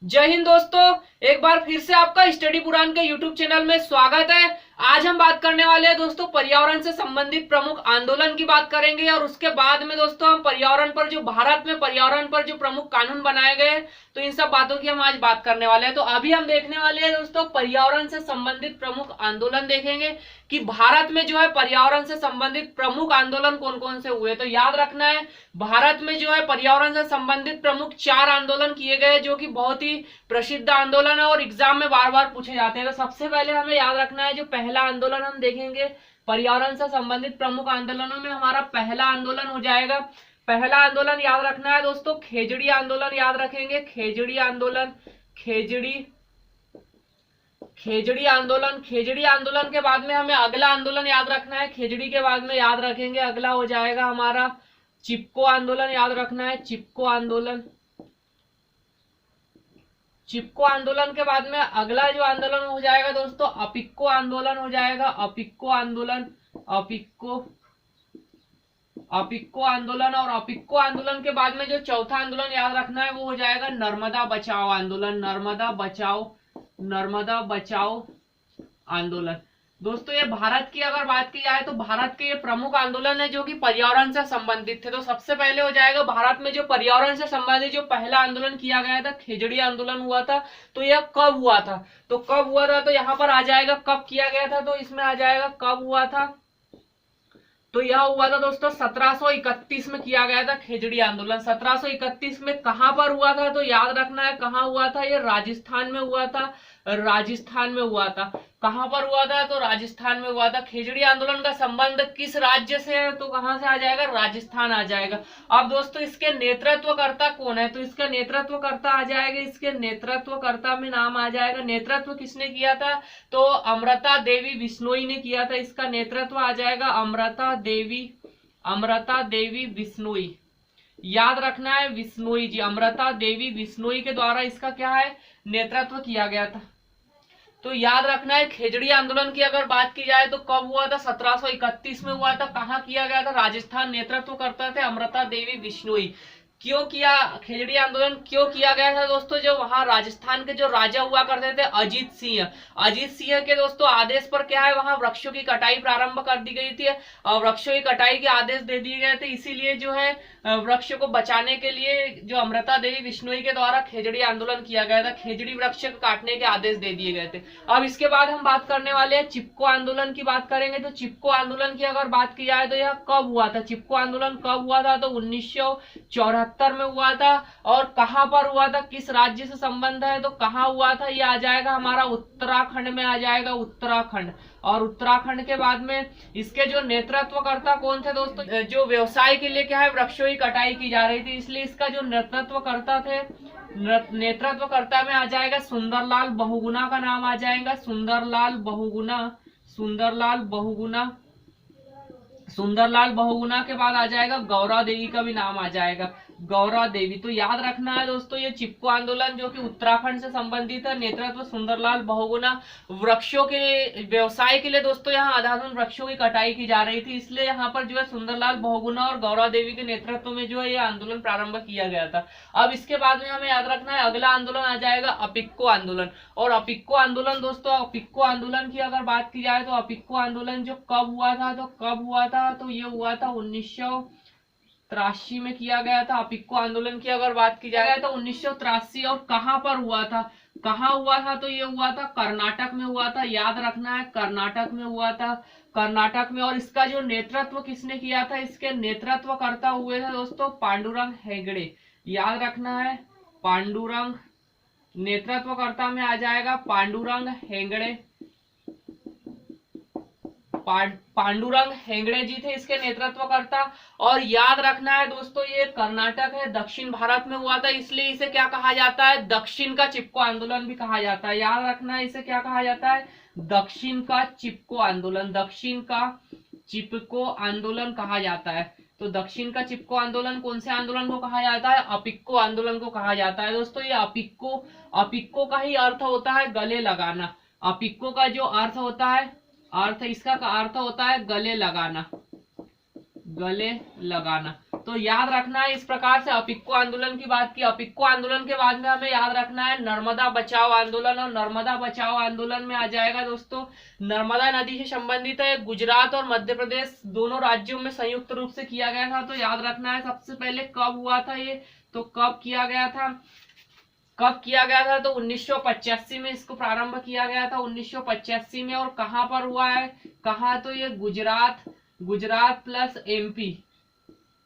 जय हिंद दोस्तों। एक बार फिर से आपका स्टडी पुराण के यूट्यूब चैनल में स्वागत है। आज हम बात करने वाले हैं दोस्तों पर्यावरण से संबंधित प्रमुख आंदोलन की बात करेंगे और उसके बाद में दोस्तों हम पर्यावरण पर जो भारत में पर्यावरण पर जो प्रमुख कानून बनाए गए हैं तो इन सब बातों की हम आज बात करने वाले हैं। तो अभी हम देखने वाले हैं दोस्तों पर्यावरण से संबंधित प्रमुख आंदोलन देखेंगे कि भारत में जो है पर्यावरण से संबंधित प्रमुख आंदोलन कौन कौन से हुए। तो याद रखना है भारत में जो है पर्यावरण से संबंधित प्रमुख 4 आंदोलन किए गए जो कि बहुत ही प्रसिद्ध आंदोलन है और एग्जाम में बार बार पूछे जाते हैं। तो सबसे पहले हमें याद रखना है जो पहला आंदोलन हम देखेंगे पर्यावरण से संबंधित प्रमुख आंदोलनों में हमारा पहला आंदोलन हो जाएगा। पहला आंदोलन याद रखना है दोस्तों खेजड़ी आंदोलन। याद रखेंगे खेजड़ी आंदोलन। खेजड़ी आंदोलन। खेजड़ी आंदोलन के बाद में हमें अगला आंदोलन याद रखना है। खेजड़ी के बाद में याद रखेंगे अगला हो जाएगा हमारा चिपको आंदोलन। याद रखना है चिपको आंदोलन। चिपको आंदोलन के बाद में अगला जो आंदोलन हो जाएगा दोस्तों अपिक्को आंदोलन हो जाएगा। अपिक्को आंदोलन। अपिक्को आंदोलन और अपिक्को आंदोलन के बाद में जो चौथा आंदोलन याद रखना है वो हो जाएगा नर्मदा बचाओ आंदोलन। नर्मदा बचाओ आंदोलन। दोस्तों ये भारत की अगर बात की जाए तो भारत के ये प्रमुख आंदोलन है जो कि पर्यावरण से संबंधित थे। तो सबसे पहले हो जाएगा भारत में जो पर्यावरण से संबंधित जो पहला आंदोलन किया गया था खेजड़ी आंदोलन हुआ था। तो यह कब हुआ था? तो यहाँ पर आ जाएगा कब किया गया था। तो इसमें आ जाएगा कब हुआ था। तो यह हुआ था दोस्तों 1731 में किया गया था खेजड़ी आंदोलन। 1731 में कहां पर हुआ था? तो याद रखना है कहां हुआ था। ये राजस्थान में हुआ था। कहां पर हुआ था? तो राजस्थान में हुआ था। खेजड़ी आंदोलन का संबंध किस राज्य से है? तो कहां से आ जाएगा? राजस्थान आ जाएगा। अब दोस्तों इसके नेतृत्वकर्ता कौन है? तो इसका नेतृत्वकर्ता आ जाएगा, इसके नेतृत्वकर्ता में नाम आ जाएगा। नेतृत्व किसने किया था? तो अमृता देवी बिश्नोई ने किया था। इसका नेतृत्व आ जाएगा अमृता देवी बिश्नोई। याद रखना है बिश्नोई जी, अमृता देवी बिश्नोई के द्वारा इसका क्या है नेतृत्व किया गया था। तो याद रखना है खेजड़ी आंदोलन की अगर बात की जाए तो कब हुआ था? 1731 में हुआ था। कहाँ किया गया था? राजस्थान। नेतृत्व करते थे अमृता देवी बिश्नोई। क्यों किया खेजड़ी आंदोलन क्यों किया गया था दोस्तों? जो वहां राजस्थान के जो राजा हुआ करते थे अजीत सिंह के दोस्तों आदेश पर क्या है वहां वृक्षों की कटाई प्रारंभ कर दी गई थी और वृक्षों की कटाई के आदेश दे दिए गए थे। इसीलिए जो है वृक्ष को बचाने के लिए जो अमृता देवी बिश्नोई के द्वारा खेजड़ी आंदोलन किया गया था। खेजड़ी वृक्ष को काटने के आदेश दे दिए गए थे। अब इसके बाद हम बात करने वाले हैं चिपको आंदोलन की बात करेंगे। तो चिपको आंदोलन की अगर बात की जाए तो यह कब हुआ था? चिपको आंदोलन कब हुआ था? तो 1974 में हुआ था। और कहां पर हुआ था? किस राज्य से संबंध है? तो कहां हुआ था? ये आ जाएगा हमारा उत्तराखंड में आ जाएगा, उत्तराखंड। और उत्तराखंड के बाद में इसके जो नेतृत्वकर्ता कौन थे दोस्तों? जो व्यवसाय के लिए क्या है वृक्षों की कटाई की जा रही थी, इसलिए इसका जो नेतृत्वकर्ता में आ जाएगा सुंदरलाल बहुगुणा का नाम आ जाएगा। सुंदरलाल बहुगुणा के बाद आ जाएगा गौरा देवी का भी नाम आ जाएगा, गौरा देवी। तो याद रखना है दोस्तों ये चिपको आंदोलन जो कि उत्तराखंड से संबंधित है, नेतृत्व सुंदरलाल बहुगुणा। वृक्षों के व्यवसाय के लिए दोस्तों यहाँ आधारभूत वृक्षों की कटाई की जा रही थी, इसलिए यहाँ पर जो है सुंदरलाल बहुगुणा और गौरा देवी के नेतृत्व में जो है यह आंदोलन प्रारंभ किया गया था। अब इसके बाद में हमें याद रखना है अगला आंदोलन आ जाएगा अपिक्को आंदोलन। और अपिक्को आंदोलन दोस्तों अपिक्को आंदोलन की अगर बात की जाए तो अपिक्को आंदोलन जो कब हुआ था? तो ये हुआ था 1983 में किया गया था। अपिक्को आंदोलन की अगर बात की जाए तो 1983। और कहां पर हुआ था? तो ये हुआ था कर्नाटक में हुआ था। याद रखना है कर्नाटक में हुआ था, कर्नाटक में। और इसका जो नेतृत्व किसने किया था? इसके नेतृत्वकर्ता हुए थे दोस्तों पांडुरंग हेगड़े। याद रखना है पांडुरंग, नेतृत्वकर्ता में आ जाएगा पांडुरंग हेगड़े। पांडुरंग हेगड़े जी थे इसके नेतृत्वकर्ता। और याद रखना है दोस्तों ये कर्नाटक है, दक्षिण भारत में हुआ था, इसलिए इसे क्या कहा जाता है? दक्षिण का चिपको आंदोलन भी कहा जाता है। याद रखना है इसे क्या कहा जाता है? दक्षिण का चिपको आंदोलन कहा जाता है। तो दक्षिण का चिपको आंदोलन कौन से आंदोलन को कहा जाता है? अपिक्को आंदोलन को कहा जाता है। दोस्तों ये अपिक्को का ही अर्थ होता है गले लगाना। अपिक्को का जो अर्थ होता है इसका अर्थ होता है गले लगाना। तो याद रखना है इस प्रकार से अपिक्को आंदोलन की बात की। अपिक्को आंदोलन के बाद में हमें याद रखना है नर्मदा बचाओ आंदोलन, और नर्मदा बचाओ आंदोलन में आ जाएगा दोस्तों नर्मदा नदी से संबंधित है, गुजरात और मध्य प्रदेश दोनों राज्यों में संयुक्त रूप से किया गया था। तो याद रखना है सबसे पहले कब हुआ था ये, तो कब किया गया था, तो 1985 में इसको प्रारंभ किया गया था, 1985 में। और कहां पर हुआ है, कहां, तो ये गुजरात प्लस एमपी,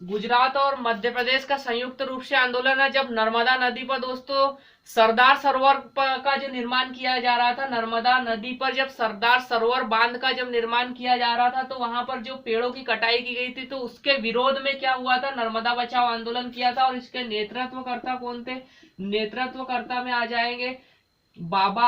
गुजरात और मध्य प्रदेश का संयुक्त रूप से आंदोलन है। जब नर्मदा नदी पर दोस्तों सरदार सरोवर का जो निर्माण किया जा रहा था, नर्मदा नदी पर जब सरदार सरोवर बांध का जब निर्माण किया जा रहा था, तो वहां पर जो पेड़ों की कटाई की गई थी, तो उसके विरोध में क्या हुआ था, नर्मदा बचाओ आंदोलन किया था। और इसके नेतृत्वकर्ता कौन थे, नेतृत्वकर्ता में आ जाएंगे बाबा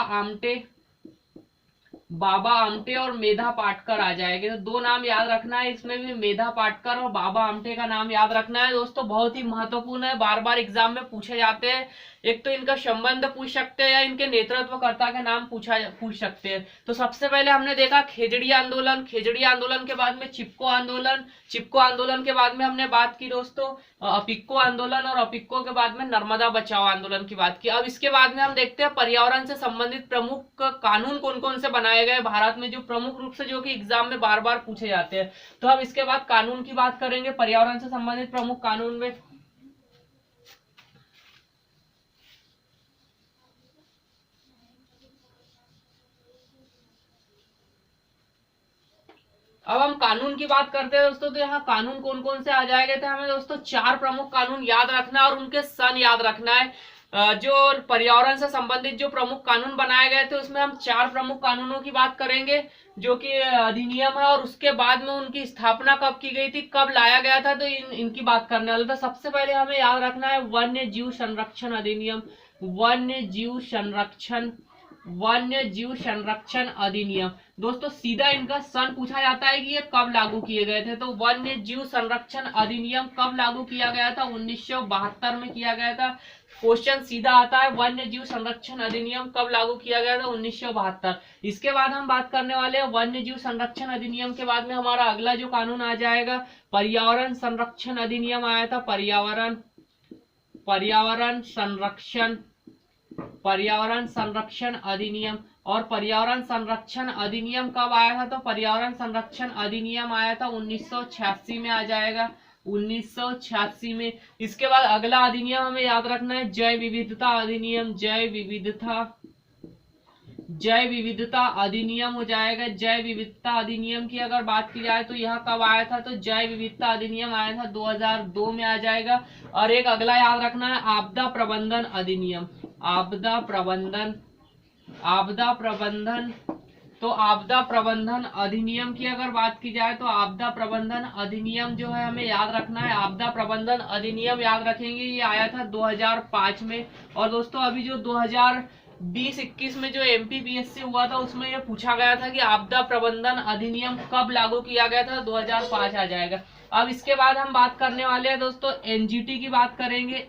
आमटे और मेधा पाटकर आ जाएंगे। तो दो नाम याद रखना है, इसमें भी मेधा पाटकर और बाबा आमटे का नाम याद रखना है दोस्तों, बहुत ही महत्वपूर्ण है, बार बार एग्जाम में पूछे जाते हैं। एक तो इनका संबंध पूछ सकते हैं या इनके नेतृत्वकर्ता के नाम पूछ सकते हैं। तो सबसे पहले हमने देखा खेजड़ी आंदोलन, खेजड़ी आंदोलन के बाद में चिपको आंदोलन, चिपको आंदोलन के बाद में हमने बात की दोस्तों अपिक्को आंदोलन, और अपिक्को के बाद में नर्मदा बचाओ आंदोलन की बात की। अब इसके बाद में हम देखते हैं पर्यावरण से संबंधित प्रमुख कानून कौन कौन से बनाए गए भारत में, जो प्रमुख रूप से जो कि एग्जाम में बार बार पूछे जाते हैं। तो हम इसके बाद कानून की बात करेंगे, पर्यावरण से संबंधित प्रमुख कानून में अब हम कानून की बात करते हैं दोस्तों। तो यहाँ कानून कौन कौन से आ जाएंगे, तो हमें दोस्तों 4 प्रमुख कानून याद रखना है और उनके सन याद रखना है। जो पर्यावरण से संबंधित जो प्रमुख कानून बनाए गए थे, उसमें हम 4 प्रमुख कानूनों की बात करेंगे जो कि अधिनियम है, और उसके बाद में उनकी स्थापना कब की गई थी, कब लाया गया था, तो इनकी बात करने वाले। तो सबसे पहले हमें याद रखना है वन्य जीव संरक्षण अधिनियम, वन्य जीव संरक्षण अधिनियम। दोस्तों सीधा इनका सन पूछा जाता है कि ये कब लागू किए गए थे। तो वन्य जीव संरक्षण अधिनियम कब लागू किया गया था, 1972 में किया गया था। क्वेश्चन सीधा आता है वन्य जीव संरक्षण अधिनियम कब लागू किया गया था, 1972। इसके बाद हम बात करने वाले हैं वन्य जीव संरक्षण अधिनियम के बाद में हमारा अगला जो कानून आ जाएगा पर्यावरण संरक्षण अधिनियम आया था, पर्यावरण संरक्षण अधिनियम। और पर्यावरण संरक्षण अधिनियम कब आया था, तो पर्यावरण संरक्षण अधिनियम आया था 1986 में आ जाएगा, 1986 में। इसके बाद अगला अधिनियम हमें याद रखना है जैव विविधता अधिनियम, जैव विविधता अधिनियम हो जाएगा। जैव विविधता अधिनियम की अगर बात की जाए तो यह कब आया था, तो जैव विविधता अधिनियम आया था 2002 में आ जाएगा। और एक अगला याद रखना है आपदा प्रबंधन अधिनियम, आपदा प्रबंधन। तो आपदा प्रबंधन अधिनियम की अगर बात की जाए तो आपदा प्रबंधन अधिनियम जो है हमें याद रखना है, आपदा प्रबंधन अधिनियम याद रखेंगे, ये आया था 2005 में। और दोस्तों अभी जो 2020-21 में जो MPPSC हुआ था उसमें ये पूछा गया था कि आपदा प्रबंधन अधिनियम कब लागू किया गया था, 2005 आ जाएगा। अब इसके बाद हम बात करने वाले हैं दोस्तों NGT की बात करेंगे।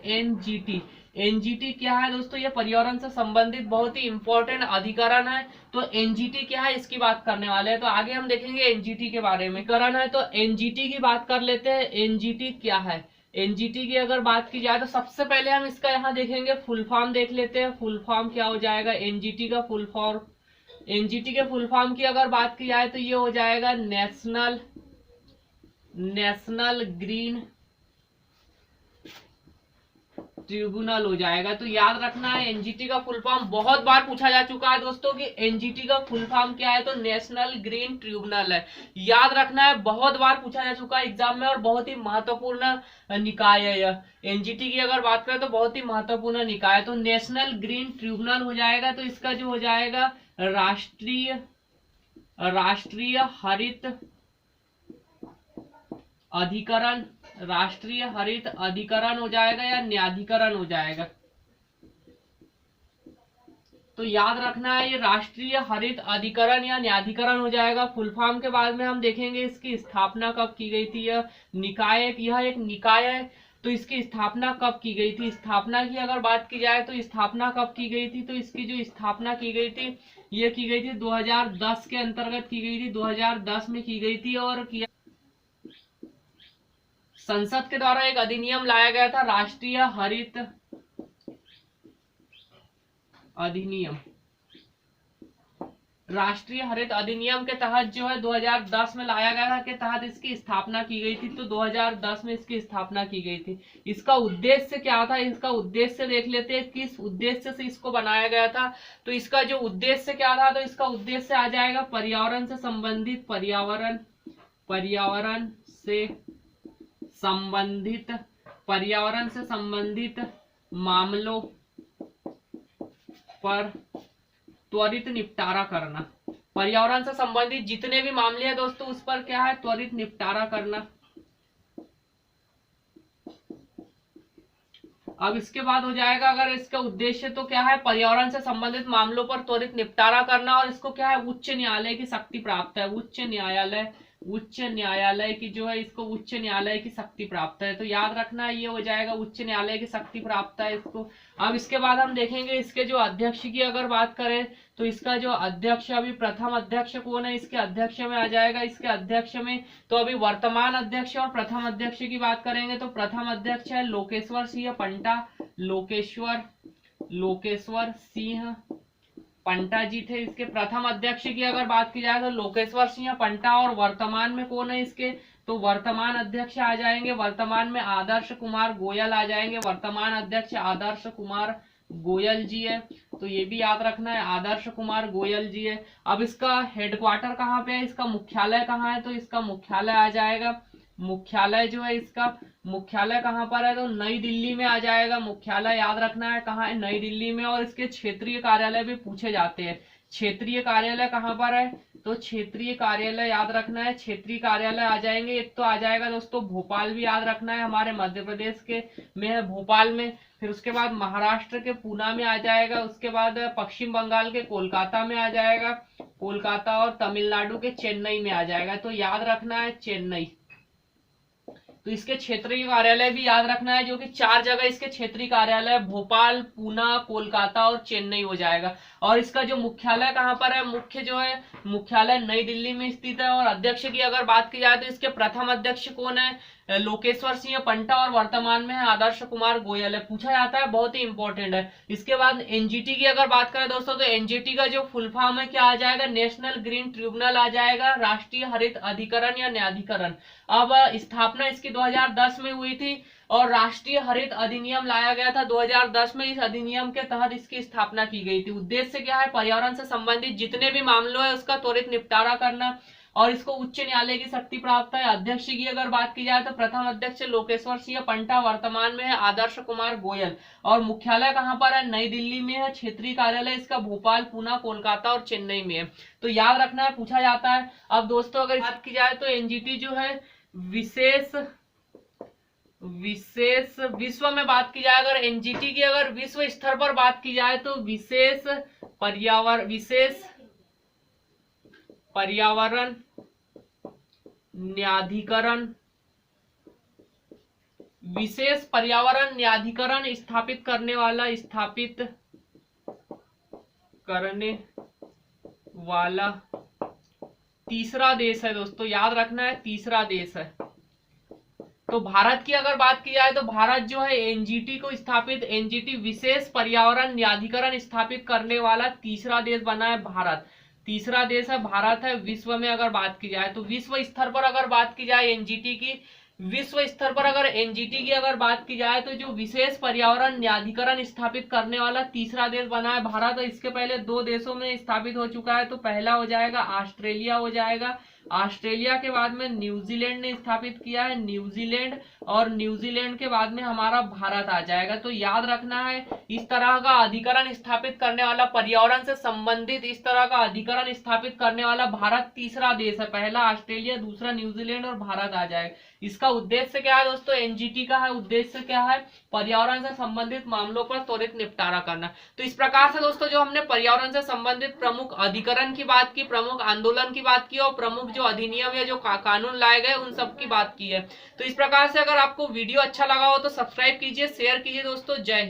NGT क्या है दोस्तों, ये पर्यावरण से संबंधित बहुत ही इंपॉर्टेंट अधिकरण है। तो NGT क्या है इसकी बात करने वाले हैं। तो आगे हम देखेंगे NGT के बारे में। करण है तो NGT की बात कर लेते हैं। NGT क्या है, NGT की अगर बात की जाए तो सबसे पहले हम इसका यहाँ देखेंगे फुल फॉर्म देख लेते हैं। फुल फॉर्म क्या हो जाएगा NGT का फुल फॉर्म, NGT के फुल फॉर्म की अगर बात की जाए तो ये हो जाएगा नेशनल ग्रीन ट्रिब्यूनल हो जाएगा। तो याद रखना है NGT का फुल फॉर्म बहुत बार पूछा जा चुका है दोस्तों कि NGT का फुल फॉर्म क्या है, तो नेशनल ग्रीन ट्रिब्यूनल है। याद रखना है, बहुत बार पूछा जा चुका है एग्जाम में और बहुत ही महत्वपूर्ण निकाय है यह। NGT की अगर बात करें तो बहुत ही महत्वपूर्ण निकाय है। तो नेशनल ग्रीन ट्रिब्यूनल हो जाएगा। तो इसका जो हो जाएगा राष्ट्रीय हरित अधिकरण, राष्ट्रीय हरित अधिकरण हो जाएगा या न्यायाधिकरण हो जाएगा। तो याद रखना है ये राष्ट्रीय हरित अधिकरण या न्यायाधिकरण हो जाएगा। फुल फॉर्म के बाद में हम देखेंगे इसकी स्थापना कब की गई थी। यह एक निकाय है। तो इसकी स्थापना कब की गई थी, स्थापना की अगर बात की जाए तो स्थापना कब की गई थी, तो इसकी जो स्थापना की गई थी ये की गई थी 2010 के अंतर्गत की गई थी, 2010 में की गई थी। और किया संसद के द्वारा एक अधिनियम लाया गया था, राष्ट्रीय हरित अधिनियम। राष्ट्रीय हरित अधिनियम के तहत जो है 2010 में लाया गया था, के तहत इसकी स्थापना की गई थी। तो 2010 में इसकी स्थापना की गई थी। इसका उद्देश्य क्या था, इसका उद्देश्य देख लेते हैं, किस उद्देश्य से इसको बनाया गया था। तो इसका जो उद्देश्य क्या था, तो इसका उद्देश्य आ जाएगा पर्यावरण से संबंधित, पर्यावरण से संबंधित मामलों पर त्वरित निपटारा करना। पर्यावरण से संबंधित जितने भी मामले हैं दोस्तों, उस पर क्या है, त्वरित निपटारा करना। अब इसके बाद हो जाएगा, अगर इसका उद्देश्य तो क्या है, पर्यावरण से संबंधित मामलों पर त्वरित निपटारा करना, और इसको क्या है, उच्च न्यायालय की शक्ति प्राप्त है। उच्च न्यायालय की जो है, इसको उच्च न्यायालय की शक्ति प्राप्त है। तो याद रखना है, ये हो जाएगा उच्च न्यायालय की शक्ति प्राप्त है इसको। अब इसके बाद हम देखेंगे इसके जो अध्यक्ष की अगर बात करें, तो इसका जो अध्यक्ष, अभी प्रथम अध्यक्ष कौन है, इसके अध्यक्ष में आ जाएगा, इसके अध्यक्ष में। तो अभी वर्तमान अध्यक्ष और प्रथम अध्यक्ष की बात करेंगे, तो प्रथम अध्यक्ष है लोकेश्वर सिंह पंटा। लोकेश्वर सिंह पंटा जी थे इसके प्रथम अध्यक्ष की अगर बात की जाए, तो लोकेश्वर सिंह पंटा। और वर्तमान में कौन है इसके, तो वर्तमान अध्यक्ष आ जाएंगे, वर्तमान में आदर्श कुमार गोयल आ जाएंगे। वर्तमान अध्यक्ष आदर्श कुमार गोयल जी है, तो ये भी याद रखना है, आदर्श कुमार गोयल जी है। अब इसका हेडक्वार्टर कहाँ पे है, इसका मुख्यालय कहाँ है, तो इसका मुख्यालय आ जाएगा, मुख्यालय जो है इसका मुख्यालय कहाँ पर है, तो नई दिल्ली में आ जाएगा। मुख्यालय याद रखना है कहाँ है, नई दिल्ली में। और इसके क्षेत्रीय कार्यालय भी पूछे जाते हैं। क्षेत्रीय कार्यालय कहाँ पर है, तो क्षेत्रीय कार्यालय याद रखना है, क्षेत्रीय कार्यालय आ जाएंगे। एक तो आ जाएगा दोस्तों भोपाल भी याद रखना है, हमारे मध्य प्रदेश के में है भोपाल में। फिर उसके बाद महाराष्ट्र के पूना में आ जाएगा। उसके बाद पश्चिम बंगाल के कोलकाता में आ जाएगा, कोलकाता। और तमिलनाडु के चेन्नई में आ जाएगा। तो याद रखना है चेन्नई। तो इसके क्षेत्रीय कार्यालय भी याद रखना है, जो कि 4 जगह इसके क्षेत्रीय कार्यालय, भोपाल, पूना, कोलकाता और चेन्नई हो जाएगा। और इसका जो मुख्यालय कहाँ पर है, मुख्य जो है मुख्यालय नई दिल्ली में स्थित है। और अध्यक्ष की अगर बात की जाए, तो इसके प्रथम अध्यक्ष कौन है, लोकेश्वर सिंह पंटा। और वर्तमान में है आदर्श कुमार गोयल है, पूछा जाता है, बहुत ही इंपॉर्टेंट है। इसके बाद एनजीटी की अगर बात करें दोस्तों, तो एनजीटी का जो फुल फॉर्म है क्या आ जाएगा, नेशनल ग्रीन ट्रिब्यूनल आ जाएगा, राष्ट्रीय हरित अधिकरण या न्यायाधिकरण। अब स्थापना इसकी 2010 में हुई थी और राष्ट्रीय हरित अधिनियम लाया गया था 2010 में। इस अधिनियम के तहत इसकी स्थापना की गई थी। उद्देश्य क्या है, पर्यावरण से संबंधित जितने भी मामलों है उसका त्वरित निपटारा करना, और इसको उच्च न्यायालय की शक्ति प्राप्त है। अध्यक्ष की अगर बात की जाए, तो प्रथम अध्यक्ष लोकेश्वर सिंह पंटा, वर्तमान में है आदर्श कुमार गोयल। और मुख्यालय कहाँ पर है, नई दिल्ली में है। क्षेत्रीय कार्यालय इसका भोपाल, पूना, कोलकाता और चेन्नई में है। तो याद रखना है, पूछा जाता है। अब दोस्तों अगर बात की जाए, तो एनजीटी जो है विशेष विश्व में बात की जाए, अगर एनजीटी की अगर विश्व स्तर पर बात की जाए, तो विशेष पर्यावरण न्यायाधिकरण, विशेष पर्यावरण न्यायाधिकरण स्थापित करने वाला तीसरा देश है दोस्तों। याद रखना है, तीसरा देश है। तो भारत की अगर बात की जाए, तो भारत जो है एनजीटी को स्थापित, एनजीटी विशेष पर्यावरण न्यायाधिकरण स्थापित करने वाला तीसरा देश बना है भारत। तीसरा देश है भारत है विश्व में अगर बात की जाए। तो विश्व स्तर पर अगर बात की जाए एनजीटी की, विश्व स्तर पर अगर एनजीटी की अगर बात की जाए, तो जो विशेष पर्यावरण न्यायाधिकरण स्थापित करने वाला तीसरा देश बना है भारत। और इसके पहले 2 देशों में स्थापित हो चुका है। तो पहला हो जाएगा ऑस्ट्रेलिया हो जाएगा, ऑस्ट्रेलिया के बाद में न्यूजीलैंड ने स्थापित किया है, न्यूजीलैंड। और न्यूजीलैंड के बाद में हमारा भारत आ जाएगा। तो याद रखना है, इस तरह का अधिकरण स्थापित करने वाला, पर्यावरण से संबंधित इस तरह का अधिकरण स्थापित करने वाला भारत तीसरा देश है। पहला ऑस्ट्रेलिया, दूसरा न्यूजीलैंड और भारत आ जाएगा। इसका उद्देश्य क्या है दोस्तों, एनजीटी का है उद्देश्य क्या है, पर्यावरण से संबंधित मामलों पर त्वरित निपटारा करना। तो इस प्रकार से दोस्तों जो हमने पर्यावरण से संबंधित प्रमुख अधिकरण की बात की, प्रमुख आंदोलन की बात की और प्रमुख जो अधिनियम या जो कानून लाए गए उन सब की बात की है। तो इस प्रकार से अगर आपको वीडियो अच्छा लगा हो तो सब्सक्राइब कीजिए, शेयर कीजिए दोस्तों। जय हिंद।